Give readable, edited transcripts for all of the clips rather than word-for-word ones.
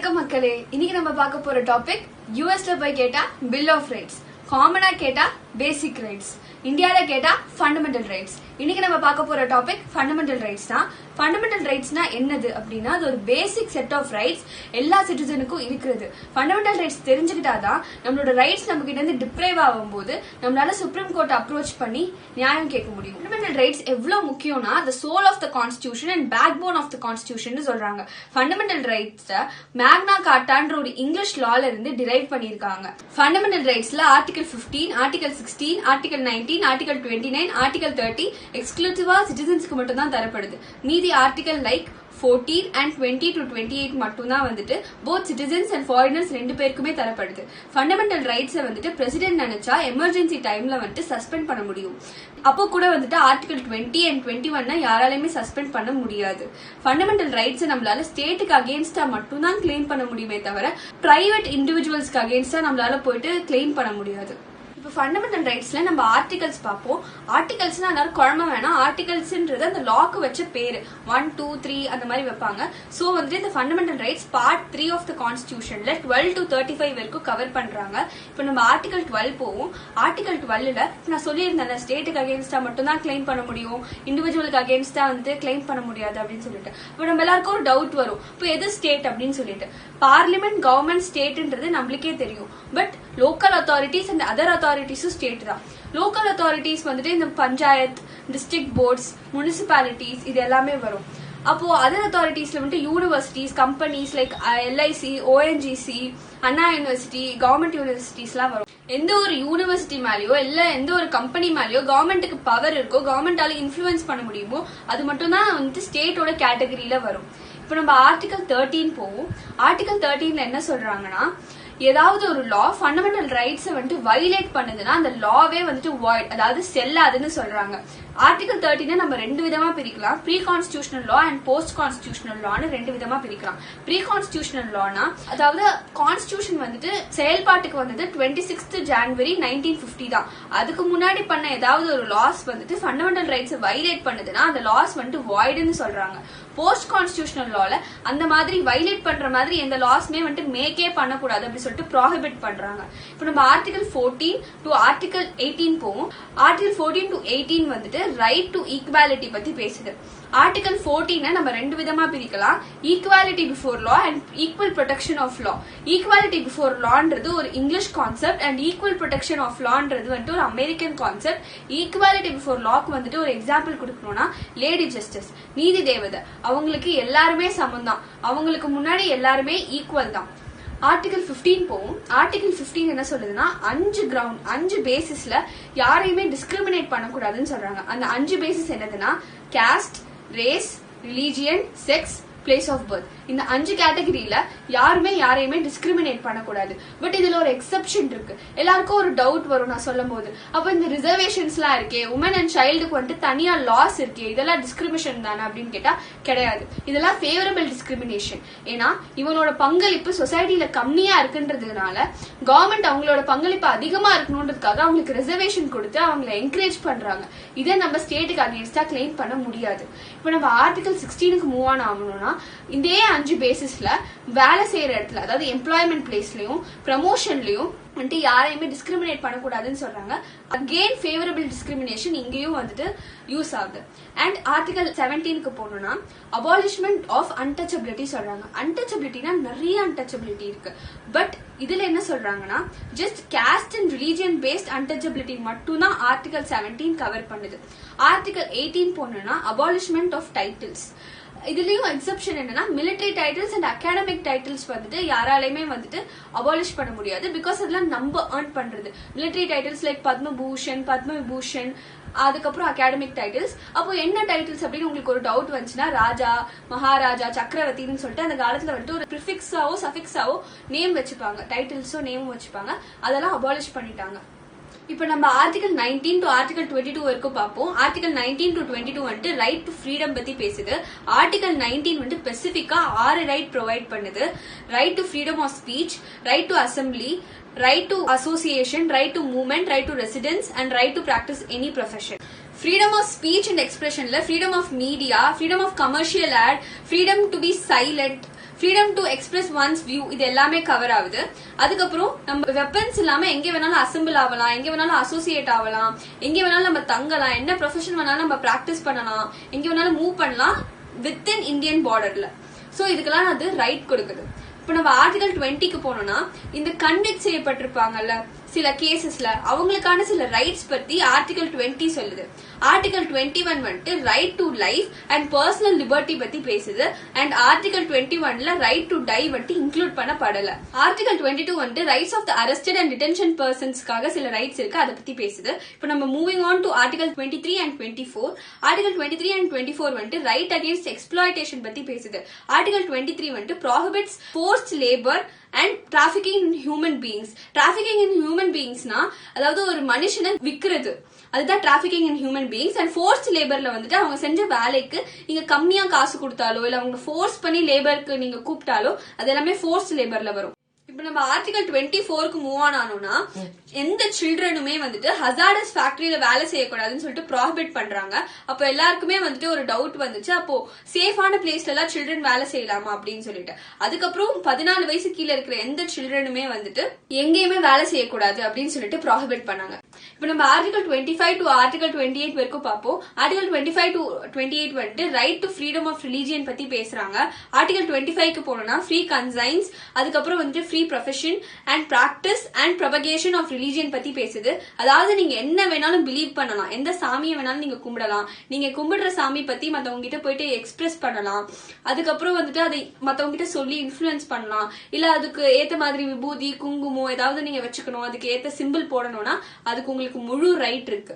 வணக்கம் மக்களே. இன்னைக்கு நம்ம பார்க்க போற டாபிக் யூஎஸ்ல போய் கேட்டா பில் ஆஃப் ரைட்ஸ், காமனா கேட்டா பேசிக் ரைட்ஸ், இந்தியால கேட்டா ஃபண்டமெண்டல் ரைட்ஸ். இன்னைக்கு நம்ம பார்க்க போற டாபிக் ஃபண்டமெண்டல் ரைட்ஸ் தான். ஃபண்டமெண்டல் ரைட்ஸ்னா என்னது அப்படின்னா அது ஒரு பேசிக் செட் ஆஃப் ரைட்ஸ் எல்லா சிட்டிசனுக்கும் இருக்கிறது. ஃபண்டமெண்டல் ரைட்ஸ் தெரிஞ்சுக்கிட்டாதான் நம்மளோட ரைட்ஸ் நம்ம கிட்ட இருந்து டிப்ரைவ் ஆகும்போது நம்மளால சுப்ரீம் கோர்ட் அப்ரோச் பண்ணி நியாயம் கேட்க முடியும். ஃபண்டமெண்டல் ரைட்ஸ் எவ்வளவு முக்கியம்னா the soul of the constitution and backbone of the constitution சொல்றாங்க. ஃபண்டமெண்டல் ரைட்ஸ் மேக்னா கார்ட்டான்ற ஒரு இங்கிலீஷ் லால இருந்து டிரைவ் பண்ணிருக்காங்க. ஃபண்டமெண்டல் ரைட்ஸ்ல article 15, article 16, article 19, article 29, article 30 எக்ஸ்க்ளூசிவா சிட்டிசன்ஸ்க்கு மட்டும் தான் தரப்படுது. மீதி ஆர்டிகல் லைக் 14 and 20 to 28 மட்டும் தான் வந்துட்டு போத் சிட்டிசன்ஸ் அண்ட் ஃபாரினர்ஸ் ரெண்டு பேருக்குமே தரப்படுது. ஃபண்டமெண்டல் ரைட்ஸை வந்துட்டு பிரசிடென்ட் நினைச்சா எமர்ஜென்சி டைம்ல வந்துட்டு சஸ்பெண்ட் பண்ண முடியும். அப்போ கூட வந்துட்டு ஆர்டிகல் 20 and 21 யாராலையுமே சஸ்பெண்ட் பண்ண முடியாது. ஃபண்டமெண்டல் ரைட்ஸை நம்மளால ஸ்டேட்டுக்கு அகேன்ஸ்டா மட்டும் தான் கிளைம் பண்ண முடியுமே தவிர பிரைவேட் இண்டிவிஜுவல்ஸ்க்கு அகேன்ஸ்டா நம்மளால போயிட்டு கிளைம் பண்ண முடியாது. இப்போ ஃபண்டமெண்டல் ரைட்ஸ்ல நம்ம ஆர்டிகல்ஸ் பார்ப்போம். ஆர்டிகல்ஸ்னா எல்லாரும் குழம்பு வேணாம். ஆர்டிகல்ஸ்ன்றது அந்த லாக்கு வச்ச பேரு 1, 2, 3 அந்த மாதிரி வைப்பாங்க. சோ வந்து இந்த fundamental rights part 3 of the கான்ஸ்டிடியூஷன்ல 12 to 35 வரைக்கும் கவர் பண்றாங்க. இப்போ நம்ம ஆர்டிகல் 12 போவோம். ஆர்டிகல் 12ல நான் சொல்லியிருந்தேன் ஸ்டேட்டுக்கு அகேன்ஸ்டா மட்டும் தான் கிளைம் பண்ண முடியும், இண்டிவிஜுவலுக்கு அகேன்ஸ்டா வந்து கிளைம் பண்ண முடியாது அப்படின்னு சொல்லிட்டு. இப்போ நம்ம எல்லாருக்கும் ஒரு டவுட் வரும், இப்போ எது ஸ்டேட் அப்படின்னு சொல்லிட்டு. பார்லிமெண்ட், கவர்மெண்ட், ஸ்டேட்ன்றது நம்மளுக்கே தெரியும். But local authorities and other அத்தாரிட்டிஸும் ஸ்டேட் தான். லோக்கல் அத்தாரிட்டிஸ் வந்துட்டு இந்த பஞ்சாயத், டிஸ்ட்ரிக்ட் போர்ட்ஸ், முனிசிபாலிட்டிஸ் இது எல்லாமே வரும். அப்போ அதர் அத்தாரிட்டிஸ்ல வந்துட்டு universities, companies like LIC, ONGC, Anna university, government universities எல்லாம் வரும். எந்த ஒரு யூனிவர்சிட்டி மேலயோ இல்ல எந்த ஒரு கம்பெனி மேலயோ கவர்மெண்ட்டுக்கு பவர் இருக்கோ, கவர்மெண்டால இன்ஃபுளுன்ஸ் பண்ண முடியுமோ அது மட்டும் தான் வந்துட்டு ஸ்டேட்டோட கேட்டகரியில வரும். இப்போ நம்ம ஆர்டிகல் 13 போவோம். ஆர்டிகல் 13ல என்ன சொல்றாங்கன்னா, ஏதாவது ஒரு லா ஃபண்டமெண்டல் ரைட்ஸை வந்துட்டு வயலேட் பண்ணுதுன்னா அந்த லாவே வந்துட்டு வாய்ட், அதாவது செல்லாதுன்னு சொல்றாங்க. ஆர்டிகல் 13 நம்ம ரெண்டு விதமா பிரிக்கலாம். Pre constitutional law and post constitutional லான்னு ரெண்டு விதமா பிரிக்கலாம். ப்ரீ கான்ஸ்டிடியூஷனல் லானா அதாவது கான்ஸ்டிடியூஷன் வந்துட்டு செயல்பாட்டுக்கு வந்தது 26 ஜனவரி 1950 தான். அதுக்கு முன்னாடி பண்ண ஏதாவது ஒரு லாஸ் வந்துட்டு ஃபண்டமெண்டல் ரைட்ஸை வயலேட் பண்ணுதுன்னா அந்த லாஸ் வந்துட்டு வாய்டுன்னு சொல்றாங்க. போஸ்ட் கான்ஸ்டிடியூஷனல் லால அந்த மாதிரி வயலேட் பண்ற மாதிரி எந்த லாஸ்மே வந்துட்டு மேக்கே பண்ணக்கூடாது அப்படி சொல்லிட்டு ப்ராஹிபிட் பண்றாங்க. இப்போ நம்ம ஆர்டிகல் 14 டு ஆர்டிகல் 18 போவோம். ஆர்டிகல் 14 to 18 வந்துட்டு ரைட் டு ஈக்வாலிட்டி பத்தி பேசுது. ஆர்டிகல் 14 நம்ம ரெண்டு விதமா பிரிக்கலாம். Equality before law and equal protection of law. Equality before லான்றது ஒரு English concept and equal protection of லான்றது வந்துட்டு ஒரு அமெரிக்கன் கான்செப்ட். ஈக்வாலிட்டி பிஃபோர் லாக்கு வந்துட்டு ஒரு எக்ஸாம்பிள் கொடுக்கணும்னா லேடி ஜஸ்டிஸ், நீதி தேவதை, அவங்களுக்கு எல்லாருமே சமம் தான், அவங்களுக்கு முன்னாடி எல்லாருமே ஈக்குவல் தான். ஆர்டிகல் 15 போவோம். ஆர்டிகல் 15 என்ன சொல்லுதுன்னா 5 பேசிஸ்ல யாரையுமே டிஸ்கிரிமினேட் பண்ணக்கூடாதுன்னு சொல்றாங்க. அந்த 5 பேசிஸ் என்னதுன்னா caste, race, religion, sex, place of birth. இந்த 5 கேட்டகரியில யாருமே யாரையுமே டிஸ்கிரிமினேட் பண்ணக்கூடாது. பட் இதுல ஒரு எக்ஸெப்ஷன் இருக்கு. எல்லாருக்கும் ஒரு டவுட் வரும் நான் சொல்லும் போது, அப்ப இந்த ரிசர்வேஷன்ஸ் எல்லாம் இருக்கே, உமன் அண்ட் சைல்டுக்கு வந்துட்டு தனியா லாஸ் இருக்கே, இதெல்லாம் டிஸ்கிரிமினேஷன் தானே அப்படின்னு கேட்டா கிடையாது. இதெல்லாம் ஃபேவரபிள் டிஸ்கிரிமினேஷன். ஏன்னா இவனோட பங்களிப்பு சொசைட்டில கம்மியா இருக்குன்றதுனால கவர்மெண்ட் அவங்களோட பங்களிப்பு அதிகமா இருக்கணும்ன்றதுக்காக அவங்களுக்கு ரிசர்வேஷன் கொடுத்து அவங்களை என்கரேஜ் பண்றாங்க. இதை நம்ம ஸ்டேட்டுக்கு அகேன்ஸ்டா கிளைம் பண்ண முடியாது. இப்ப நம்ம ஆர்டிகல் 16க்கு மூவ் ஆன் ஆகணும்னா இதே 5 பேசிஸ்ல வேலை செய்யற இடத்துல, அதாவது எம்ப்ளாய்மெண்ட் பிளேஸ்லயும் ப்ரமோஷன்லயும் வந்துட்டு யாரையுமே டிஸ்கிரிமினேட் பண்ணக்கூடாதுன்னு சொல்றாங்க. அகெயின் ஃபேவரபிள் டிஸ்கிரிமினேஷன் இங்கேயும் வந்துட்டு யூஸ் ஆகுது. அண்ட் ஆர்டிகல் 17க்கு போனோம்னா அபாலிஷ்மெண்ட் ஆஃப் அன்டச்சபிலிட்டி சொல்றாங்க. அன்டச்சபிலிட்டினா நிறைய அன்டச்சபிலிட்டி இருக்கு. பட் இதுல என்ன சொல்றாங்கன்னா just cost and religion paste untouchability மட்டும் தான் ஆர்டிகல் 17 கவர் பண்ணுது. ஆர்டிகல் 18 போனோம்னா அபாலிஷ்மெண்ட் ஆஃப் டைட்டில்ஸ். இதுலயும் எக்ஸெப்ஷன் என்னன்னா military titles and academic titles வந்துட்டு யாராலையுமே வந்துட்டு அபாலிஷ் பண்ண முடியாது. பிகாஸ் அதெல்லாம் நம்ம ஏர்ன் பண்றது. Military titles like Padma Bhushan, Padma Vibhushan, அதுக்கப்புறம் அகாடமிக் டைட்டில்ஸ். அப்போ என்ன டைட்டில்ஸ் அப்படின்னு உங்களுக்கு ஒரு டவுட் வந்துச்சுன்னா ராஜா, மகாராஜா, சக்கரவர்த்தின்னு சொல்லிட்டு அந்த காலத்துல வந்துட்டு ஒரு ப்ரிஃபிக்ஸாவோ சஃபிக்ஸாவோ நேம் வச்சுப்பாங்க, டைட்டில்ஸோ நேமும் வச்சுப்பாங்க. அதெல்லாம் அபாலிஷ் பண்ணிட்டாங்க. இப்ப நம்ம ஆர்டிகல் 19 டு ஆர்டிகல் 22 வரைக்கும் பார்ப்போம். ஆர்டிகல் 19 to 22 வந்துட்டு ரைட் டு ஃப்ரீடம் பத்தி பேசுது. ஆர்டிகல் 19 வந்து ஸ்பெசிபிக்கா 6 ரைட் ப்ரொவைட் பண்ணுது. Right to freedom of speech, right to assembly, right to association, right to movement, right to residence and right to practice any profession. Freedom of speech and expression, freedom of media, freedom of commercial ad, freedom to be silent, freedom to express once view இது எல்லாமே cover ஆகுது. அதுக்கப்புறம் நம்ம weapons இல்லாம எங்க வேணாலும் assemble ஆகலாம், எங்க வேணாலும் அசோசியேட் ஆகலாம், எங்க வேணாலும் நம்ம தங்கலாம், என்ன ப்ரொஃபஷன் வேணாலும் நம்ம பிராக்டிஸ் பண்ணலாம், எங்க வேணாலும் மூவ் பண்ணலாம் வித்தின் இந்தியன் பார்டர்ல. சோ இதுக்கெல்லாம் அது ரைட் கொடுக்குது. இப்ப நம்ம ஆர்டிகல் 20க்கு போனோம்னா இந்த கன்விக்ட் செய்யப்பட்டிருப்பாங்கல்ல சில கேசஸ்ல அவங்களுக்கான சில ரைட்ஸ் பத்தி ஆர்டிகல் 20 சொல்லுது. ஆர்டிகல் 21 வந்துட்டு right to life and personal liberty பத்தி பேசுது. அண்ட் ஆர்டிகல் 21ல ரைட் டு டை வந்துட்டு இன்க்ளூட் பண்ணப்படல. ஆர்டிகல் 22 வந்துட்டு rights of the arrested and detention பர்சன்ஸ்க்காக சில ரைட்ஸ் இருக்கு, அதை பத்தி பேசுது. இப்ப நம்ம moving on to article 23 and 24. Article 23 and 24 வந்துட்டு ரைட் அகேன்ஸ்ட் எக்ஸ்ப்ளாய்டேஷன் பத்தி பேசுது. ஆர்டிகல் 23 வந்துட்டு prohibits forced labour and trafficking in human beings. Trafficking in human பீயிங்ஸ்னா அதாவது ஒரு மனுஷனை விக்கிறது, அதுதான் trafficking in human beings. And forced லேபர்ல வந்துட்டு அவங்க செஞ்ச வேலைக்கு நீங்க கம்மியா காசு கொடுத்தாலோ இல்ல அவங்க ஃபோர்ஸ் பண்ணி லேபருக்கு நீங்க கூப்பிட்டாலோ அது எல்லாமே ஃபோர்ஸ்ட் லேபர்ல வரும். இப்ப நம்ம ஆர்டிகல் 24க்கு மூவ் ஆனோம்னா எந்த சில்ட்ரனுமே வந்துட்டு ஹசார்டஸ் ஃபேக்டரியில வேலை செய்யக்கூடாதுன்னு சொல்லிட்டு ப்ராஹிபிட் பண்றாங்க. அப்ப எல்லாருக்குமே வந்துட்டு ஒரு டவுட் வந்துச்சு, அப்போ சேஃபான பிளேஸ்ல எல்லாம் சில்ட்ரன் வேலை செய்யலாமா அப்படின்னு சொல்லிட்டு. அதுக்கப்புறம் 14 வயசு கீழே இருக்கிற எந்த சில்ட்ரனுமே வந்துட்டு எங்கேயுமே வேலை செய்யக்கூடாது அப்படின்னு சொல்லிட்டு ப்ராஹிபிட் பண்ணாங்க. இப்ப நம்ம ஆர்டிகல் 25 டு ஆர்டிகல் 28 வரைக்கும் பார்ப்போம். ஆர்டிகல் 25 டு 28 வந்துட்டு right to freedom of religion பத்தி பேசுறாங்க. ஆர்டிகல் 25க்கு போனோம்னா ஃப்ரீ கன்சைன்ஸ், அதுக்கப்புறம் வந்துட்டு free profession and practice and propagation of religion பத்தி பேசுது. அதாவது நீங்க என்ன வேணாலும் பிலீவ் பண்ணலாம், எந்த சாமியை வேணாலும் நீங்க கும்பிடலாம், நீங்க கும்பிடுற சாமி பத்தி மத்தவங்க கிட்ட போயிட்டு எக்ஸ்பிரஸ் பண்ணலாம், அதுக்கப்புறம் வந்துட்டு அதை மத்தவங்க கிட்ட சொல்லி இன்ஃபுளுன்ஸ் பண்ணலாம், இல்ல அதுக்கு ஏத்த மாதிரி விபூதி குங்குமம் ஏதாவது நீங்க வச்சுக்கணும், அதுக்கு ஏத்த சிம்பிள் போடணும்னா அதுக்கு உங்களுக்கு முழு ரைட் இருக்கு.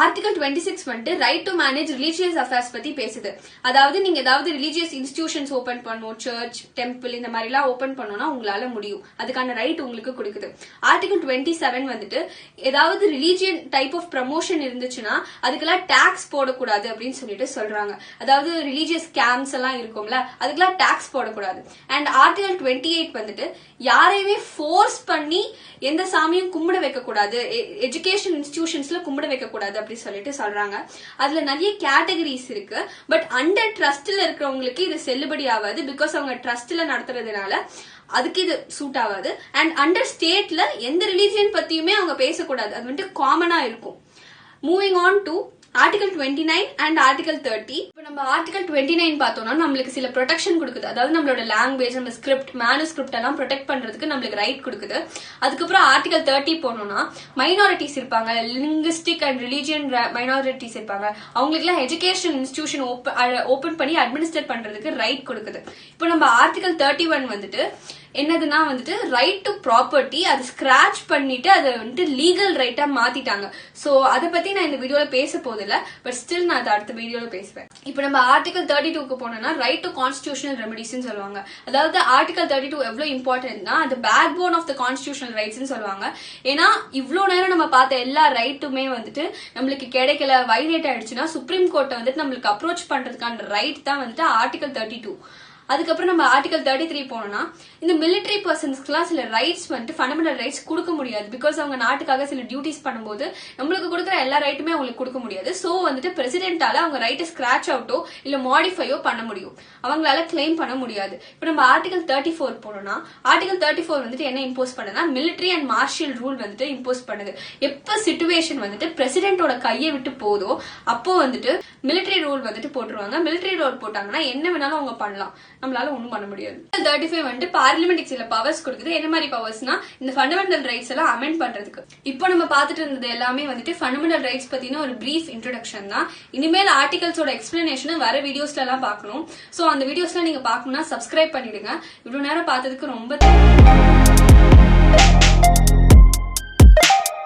ஆர்டிகல் 26 வந்துட்டு right to manage religious affairs பத்தி பேசுது. அதாவது நீங்க ஏதாவது ரிலீஜியஸ் இன்ஸ்டிடியூஷன்ஸ் ஓபன் பண்ணணும், சர்ச், டெம்பிள் இந்த மாதிரி எல்லாம் ஓபன் பண்ணணும்னா உங்களால முடியும், அதுக்கான ரைட் உங்களுக்கு கொடுக்குது. ஆர்டிகல் 27 வந்துட்டு ஏதாவது ரிலீஜியன் டைப் ஆஃப் ப்ரமோஷன் இருந்துச்சுன்னா அதுக்கெல்லாம் டாக்ஸ் போடக்கூடாது அப்படின்னு சொல்லிட்டு சொல்றாங்க. அதாவது ரிலீஜியஸ் கேம்ப்ஸ் எல்லாம் இருக்கும்ல அதுக்கெல்லாம் டாக்ஸ் போடக்கூடாது. அண்ட் ஆர்டிகல் 28 வந்துட்டு யாரையுமே ஃபோர்ஸ் பண்ணி எந்த சாமியும் கும்பிட வைக்க கூடாது, எஜுகேஷன் இன்ஸ்டிடியூஷன்ஸ்ல கும்பிட வைக்க கூடாது அப்படி சொல்லிட்டு சொல்றாங்க. அதுல நிறைய கேட்டகரிஸ் இருக்கு. பட் அண்டர் ட்ரஸ்ட்ல இருக்கிறவங்களுக்கு இது செல்லுபடி ஆகாது, பிகாஸ் அவங்க ட்ரஸ்ட்ல நடத்துறதுனால அதுக்கு இது சூட் ஆகாது. அண்ட் அண்டர் ஸ்டேட்ல எந்த ரிலீஜியன் பத்தியுமே அவங்க பேசக்கூடாது, அது வந்துட்டு காமனா இருக்கும். Moving on to article 29 and article 30. இப்ப நம்ம ஆர்டிகல் 29 பார்த்தோம்னா நம்மளுக்கு சில ப்ரொடெக்ஷன் கொடுக்குது. அதாவது நம்மளோட லாங்குவேஜ், நம்ம ஸ்கிரிப்ட், மேனுஸ்கிரிப்ட் எல்லாம் ப்ரொடெக்ட் பண்றதுக்கு நம்மளுக்கு ரைட் கொடுக்குது. அதுக்கப்புறம் ஆர்டிகல் 30 போனோம்னா மைனாரிட்டிஸ் இருப்பாங்க, லிங்குஸ்டிக் அண்ட் ரிலீஜியன் மைனாரிட்டிஸ் இருப்பாங்க, அவங்களுக்கு எல்லாம் எஜுகேஷன் இன்ஸ்டிடியூஷன் ஓபன் பண்ணி அட்மினிஸ்டர் பண்றதுக்கு ரைட் கொடுக்குது. இப்போ நம்ம ஆர்டிகல் 31 வந்துட்டு என்னதுன்னா வந்துட்டு ரைட் டு ப்ராப்பர்ட்டி, அது ஸ்கிராச் பண்ணிட்டு அதை வந்துட்டு லீகல் ரைட்டா மாத்திட்டாங்க. சோ அதை பத்தி நான் இந்த வீடியோல பேச போதில்ல, பட் ஸ்டில் நான் அதை அடுத்த வீடியோல பேசுவேன். இப்போ நம்ம ஆர்டிகல் 32க்கு போனோம்னா ரைட் டு கான்ஸ்டிடியூஷனல் ரெமடிஸ் சொல்லுவாங்க. அதாவது ஆர்டிகல் 32 எவ்வளவு இம்பார்ட்டன்ட்னா அது backbone of the constitutional rights சொல்லுவாங்க. ஏன்னா இவ்வளவு நேரம் நம்ம பார்த்த எல்லா ரைட்டுமே வந்துட்டு நம்மளுக்கு கிடைக்கல, வைலேட் ஆயிடுச்சுன்னா சுப்ரீம் கோர்ட்டை வந்துட்டு நம்மளுக்கு அப்ரோச் பண்றதுக்கான ரைட் தான் வந்துட்டு ஆர்டிகல் 32. அதுக்கப்புறம் நம்ம ஆர்டிகல் 33 போனோம்னா இந்த மிலிட்டரி பர்சன்ஸ்க்குலாம் சில ரைட்ஸ் வந்துட்டு ஃபண்டமெண்டல் ரைட்ஸ் கொடுக்க முடியாது, பிகாஸ் அவங்க நாட்டுக்காக சில டியூட்டிஸ் பண்ணும்போது நம்மளுக்கு கொடுக்குற எல்லா ரைட்டுமே அவங்களுக்கு கொடுக்க முடியாது. சோ வந்துட்டு பிரசிடென்டால அவங்க ரைட்டை ஸ்கிராச் அவுட்டோ இல்ல மாடிஃபையோ பண்ண முடியும், அவங்களால கிளைம் பண்ண முடியாது. இப்ப நம்ம ஆர்டிகல் 34 போனோம்னா ஆர்டிகல் 34 வந்துட்டு என்ன இம்போஸ் பண்ணுதுன்னா மிலிட்டரி அண்ட் மார்ஷியல் ரூல் வந்துட்டு இம்போஸ் பண்ணுது. எப்ப சிச்சுவேஷன் வந்துட்டு பிரசிடென்டோட கையை விட்டு போதோ அப்போ வந்துட்டு மிலிட்டரி ரூல் வந்துட்டு போட்டுருவாங்க. மிலிட்டரி ரூல் போட்டாங்கன்னா என்ன வேணாலும் அவங்க பண்ணலாம், நம்மளால ஒண்ணும் பண்ண முடியாது. 35 வந்துட்டு பார்லிமெண்ட் சில பவர்ஸ் கொடுக்குது. என்ன மாதிரி பவர்ஸ்னா இந்த ஃபண்டமெண்டல் ரைட்ஸ் எல்லாம் அமெண்ட் பண்றதுக்கு. இப்போ நம்ம பார்த்துட்டு இருந்தது எல்லாமே வந்துட்டு ஃபண்டமெண்டல் ரைட்ஸ் பத்தின ஒரு பிரீஃப் இன்ட்ரோடக்ஷன் தான். இனிமேல் ஆர்டிகல்ஸோட எக்ஸ்பிளனேஷன் வர வீடியோஸ்ல எல்லாம் பார்க்கணும். சோ அந்த வீடியோஸ்ல நீங்க பார்க்கணும்னா சப்ஸ்கிரைப் பண்ணிடுங்க. இவ்வளவு நேரம் பார்த்ததுக்கு ரொம்ப